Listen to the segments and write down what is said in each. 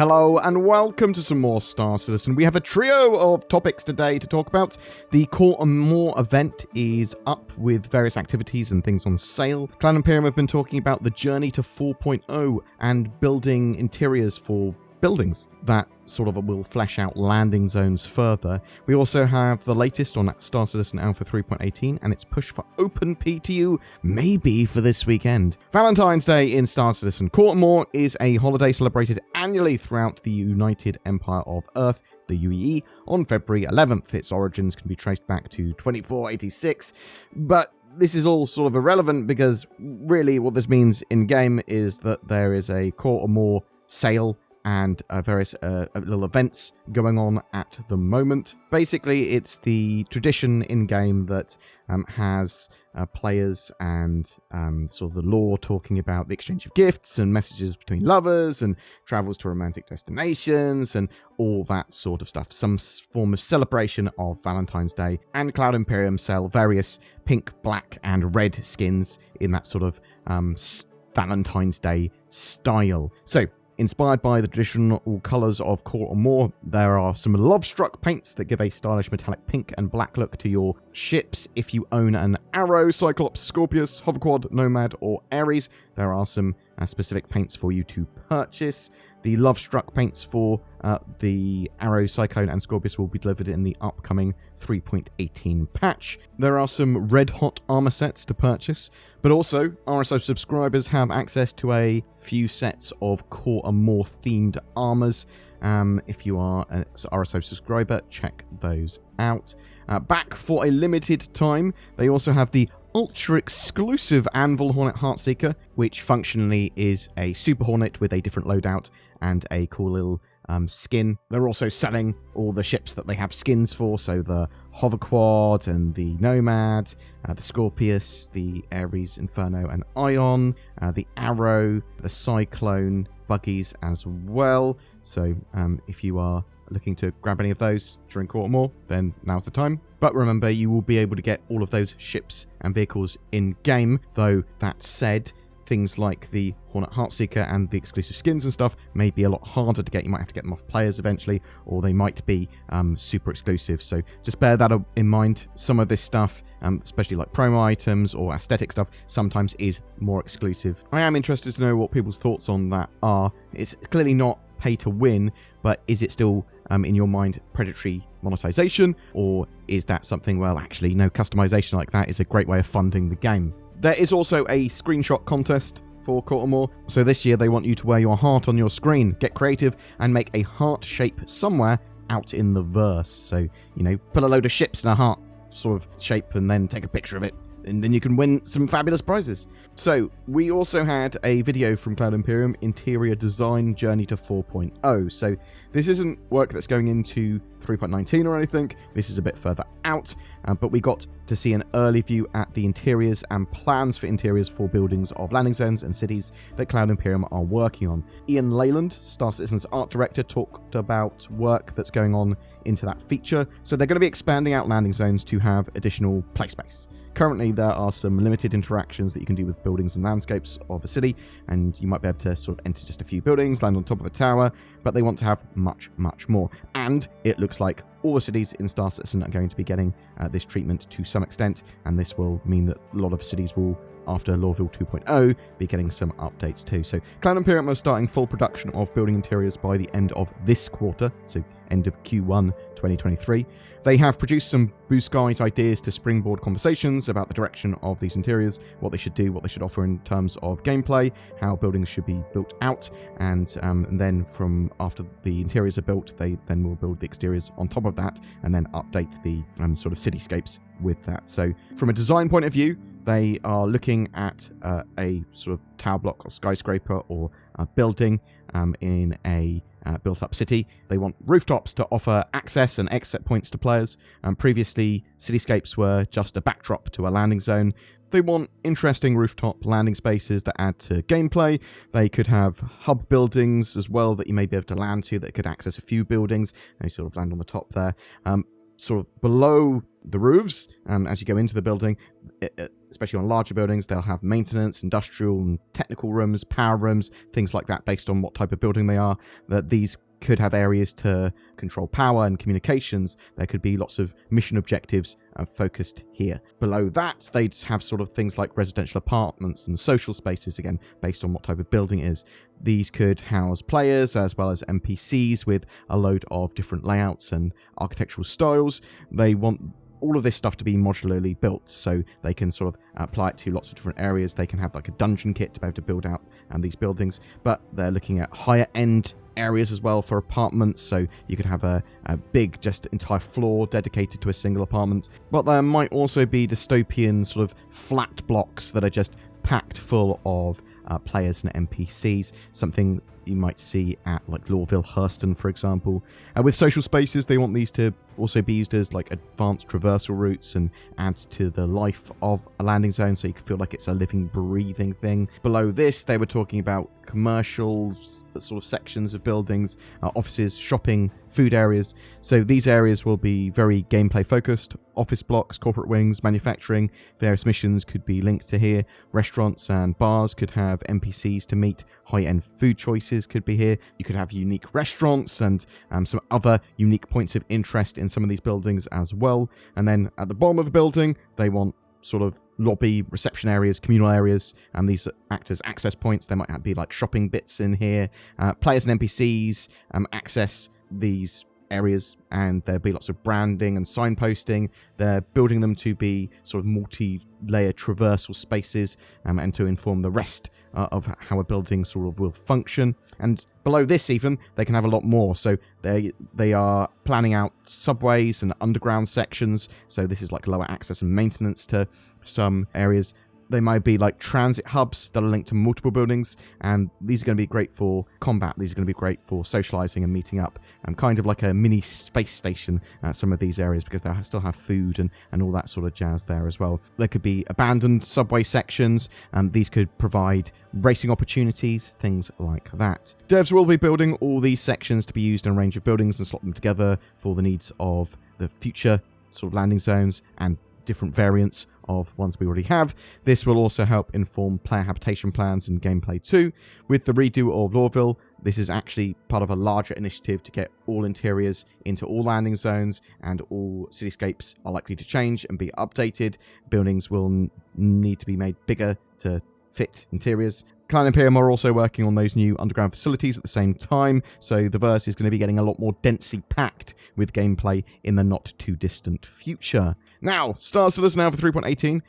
Hello and welcome to some more Star Citizen. We have a trio of topics today to talk about. The Core and More event is up with various activities and things on sale. Cloud Imperium have been talking about the journey to 4.0 and building interiors for buildings that sort of will flesh out landing zones further. We also have the latest on Star Citizen Alpha 3.18 and its push for open PTU, maybe for this weekend. Valentine's Day in Star Citizen. Core and More is a holiday celebrated annually throughout the United Empire of Earth, the UEE, on February 11th. Its origins can be traced back to 2486, but this is all sort of irrelevant because really what this means in-game is that there is a Core and More sale and various little events going on at the moment. Basically, it's the tradition in-game that has players and sort of the lore talking about the exchange of gifts and messages between lovers and travels to romantic destinations and all that sort of stuff. Some form of celebration of Valentine's Day. And Cloud Imperium sell various pink, black, and red skins in that sort of Valentine's Day style. So, inspired by the traditional colours of Core and More, there are some love-struck paints that give a stylish metallic pink and black look to your ships. If you own an Arrow, Cyclops, Scorpius, Hoverquad, Nomad, or Ares, there are some specific paints for you to purchase. The love-struck paints for the Arrow, Cyclone, and Scorpius will be delivered in the upcoming 3.18 patch. There are some red-hot armor sets to purchase, but also RSO subscribers have access to a few sets of Core and More themed armors. If you are an RSO subscriber, check those out. Back for a limited time, they also have the ultra-exclusive Anvil Hornet Heartseeker, which functionally is a Super Hornet with a different loadout and a cool little skin. They're also selling all the ships that they have skins for, so the Hoverquad and the Nomad, the Scorpius, the Ares, Inferno, and Ion, the Arrow, the Cyclone, buggies as well. So if you are looking to grab any of those during Core and More, then now's the time. But remember, you will be able to get all of those ships and vehicles in-game, though that said, things like the Hornet Heartseeker and the exclusive skins and stuff may be a lot harder to get. You might have to get them off players eventually, or they might be super exclusive. So just bear that in mind. Some of this stuff, especially like promo items or aesthetic stuff, sometimes is more exclusive. I am interested to know what people's thoughts on that are. It's clearly not pay to win, but is it still in your mind predatory monetization, or is that something, well, actually no, customization like that is a great way of funding the game? There is also a screenshot contest for Core and More, so this year they want you to wear your heart on your screen. Get creative and make a heart shape somewhere out in the verse. So, you know, put a load of ships in a heart sort of shape and then take a picture of it, and then you can win some fabulous prizes. So, we also had a video from Cloud Imperium, Interior Design Journey to 4.0. So, this isn't work that's going into 3.19 or anything. This is a bit further out, but we got to see an early view at the interiors and plans for interiors for buildings of landing zones and cities that Cloud Imperium are working on. Ian Leyland, Star Citizen's art director, talked about work that's going on into that feature. So they're going to be expanding out landing zones to have additional play space. Currently, there are some limited interactions that you can do with buildings and landscapes of a city, and you might be able to sort of enter just a few buildings, land on top of a tower, but they want to have much, much more. And it looks like all the cities in Star Citizen are going to be getting this treatment to some extent, and this will mean that a lot of cities will, after Lawville 2.0, be getting some updates too. So Cloud Imperium are starting full production of building interiors by the end of this quarter, so end of Q1 2023. They have produced some blue skies ideas to springboard conversations about the direction of these interiors, what they should do, what they should offer in terms of gameplay, how buildings should be built out, and then from after the interiors are built, they then will build the exteriors on top of that, and then update the sort of cityscapes with that. So from a design point of view, they are looking at a sort of tower block or skyscraper or a building in a built-up city. They want rooftops to offer access and exit points to players. Previously, cityscapes were just a backdrop to a landing zone. They want interesting rooftop landing spaces that add to gameplay. They could have hub buildings as well that you may be able to land to that could access a few buildings. They sort of land on the top there. Sort of below the roofs. As you go into the building, especially on larger buildings, they'll have maintenance, industrial and technical rooms, power rooms, things like that based on what type of building they are. That these could have areas to control power and communications. There could be lots of mission objectives focused here. Below that, they'd have sort of things like residential apartments and social spaces, again, based on what type of building it is. These could house players as well as NPCs with a load of different layouts and architectural styles. They want all of this stuff to be modularly built, so they can sort of apply it to lots of different areas. They can have like a dungeon kit to be able to build out these buildings, but they're looking at higher end areas as well for apartments, so you could have a big just entire floor dedicated to a single apartment. But there might also be dystopian sort of flat blocks that are just packed full of players and NPCs, something you might see at like Lorville Hurston, for example. With social spaces, they want these to also be used as like advanced traversal routes and adds to the life of a landing zone, so you can feel like it's a living, breathing thing. Below this, they were talking about commercials, sort of sections of buildings, offices, shopping, food areas. So these areas will be very gameplay focused. Office blocks, corporate wings, manufacturing, various missions could be linked to here. Restaurants and bars could have NPCs to meet. High-end food choices could be here. You could have unique restaurants and some other unique points of interest in some of these buildings as well. And then at the bottom of the building, they want sort of lobby, reception areas, communal areas, and these act as access points. There might be like shopping bits in here. Players and NPCs access these areas, and there'll be lots of branding and signposting. They're building them to be sort of multi-layer traversal spaces and to inform the rest of how a building sort of will function. And below this even, they can have a lot more. So they are planning out subways and underground sections. So this is like lower access and maintenance to some areas. They might be like transit hubs that are linked to multiple buildings, and these are going to be great for combat. These are going to be great for socializing and meeting up, and kind of like a mini space station at some of these areas, because they still have food and all that sort of jazz there as well. There could be abandoned subway sections, and these could provide racing opportunities, things like that. Devs will be building all these sections to be used in a range of buildings and slot them together for the needs of the future sort of landing zones and different variants of ones we already have. This will also help inform player habitation plans and gameplay too. With the redo of Lorville, this is actually part of a larger initiative to get all interiors into all landing zones, and all cityscapes are likely to change and be updated. Buildings will need to be made bigger to fit interiors. Cloud Imperium are also working on those new underground facilities at the same time, so the verse is going to be getting a lot more densely packed with gameplay in the not too distant future. Now, Star Citizen Alpha 3.18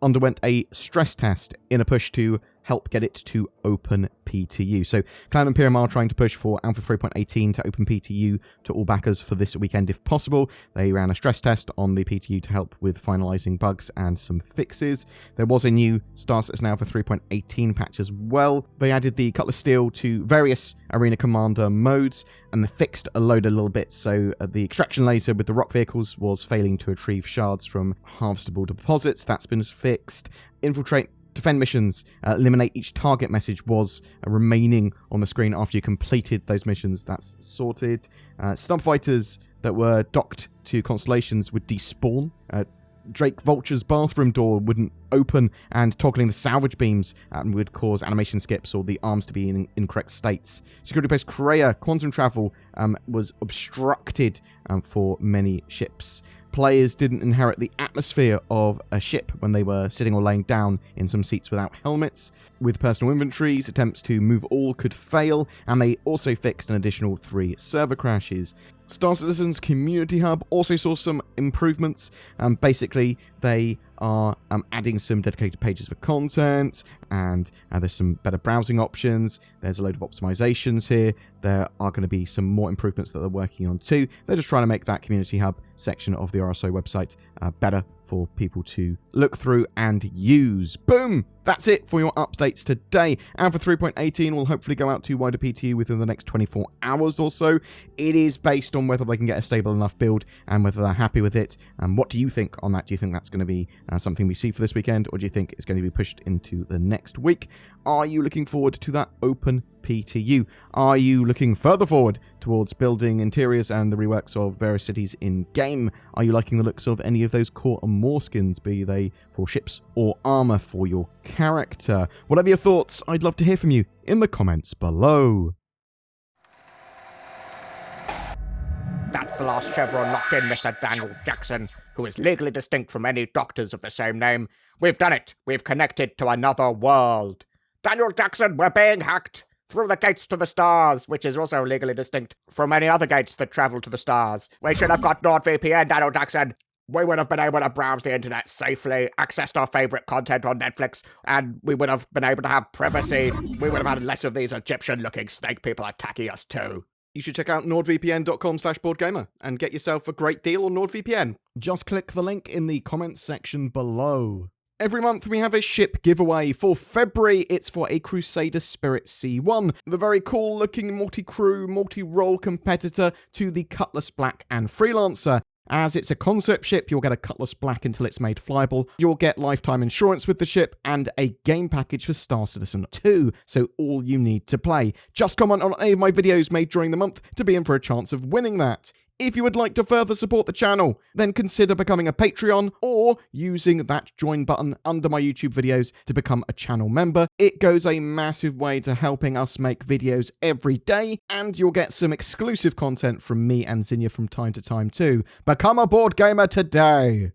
underwent a stress test in a push to help get it to open PTU. So Cloud Imperium are trying to push for Alpha 3.18 to open PTU to all backers for this weekend if possible. They ran a stress test on the PTU to help with finalizing bugs and some fixes. There was a new Star Citizen Alpha 3.18 patch as well. They added the Cutlass Steel to various Arena Commander modes, and they fixed a little bit. So the extraction laser with the rock vehicles was failing to retrieve shards from harvestable deposits. That's been fixed. Infiltrate defend missions, eliminate each target message was remaining on the screen after you completed those missions. That's sorted. Starfighters that were docked to constellations would despawn. Drake Vulture's bathroom door wouldn't open, and toggling the salvage beams would cause animation skips or the arms to be in incorrect states. Security Post Korea quantum travel was obstructed for many ships. Players didn't inherit the atmosphere of a ship when they were sitting or laying down in some seats without helmets. With personal inventories, attempts to move all could fail, and they also fixed an additional 3 server crashes. Star Citizen's Community Hub also saw some improvements. Basically, they are adding some dedicated pages for content, and there's some better browsing options. There's a load of optimizations here. There are going to be some more improvements that they're working on too. They're just trying to make that Community Hub section of the RSO website better for people to look through and use. Boom! That's it for your updates today. Alpha 3.18 will hopefully go out to wider PTU within the next 24 hours or so. It is based on whether they can get a stable enough build and whether they're happy with it. What do you think on that? Do you think that's going to be something we see for this weekend, or do you think it's going to be pushed into the next week? Are you looking forward to that open PTU. Are you looking further forward towards building interiors and the reworks of various cities in-game? Are you liking the looks of any of those core and more skins, be they for ships or armor for your character? Whatever your thoughts, I'd love to hear from you in the comments below. That's the last chevron locked in, Mr. Daniel Jackson, who is legally distinct from any doctors of the same name. We've done it. We've connected to another world. Daniel Jackson, we're being hacked through the gates to the stars, which is also legally distinct from any other gates that travel to the stars. We should have got NordVPN, Daniel Jackson. We would have been able to browse the internet safely, accessed our favorite content on Netflix, and we would have been able to have privacy. We would have had less of these Egyptian-looking snake people attacking us too. You should check out nordvpn.com/BoredGamer and get yourself a great deal on NordVPN. Just click the link in the comments section below. Every month we have a ship giveaway. For February, it's for a Crusader Spirit C1, the very cool looking multi-crew, multi-role competitor to the Cutlass Black and Freelancer. As it's a concept ship, you'll get a Cutlass Black until it's made flyable. You'll get lifetime insurance with the ship and a game package for Star Citizen 2, so all you need to play. Just comment on any of my videos made during the month to be in for a chance of winning that. If you would like to further support the channel, then consider becoming a Patreon or using that join button under my YouTube videos to become a channel member. It goes a massive way to helping us make videos every day, and you'll get some exclusive content from me and Zinnia from time to time too. Become a board gamer today!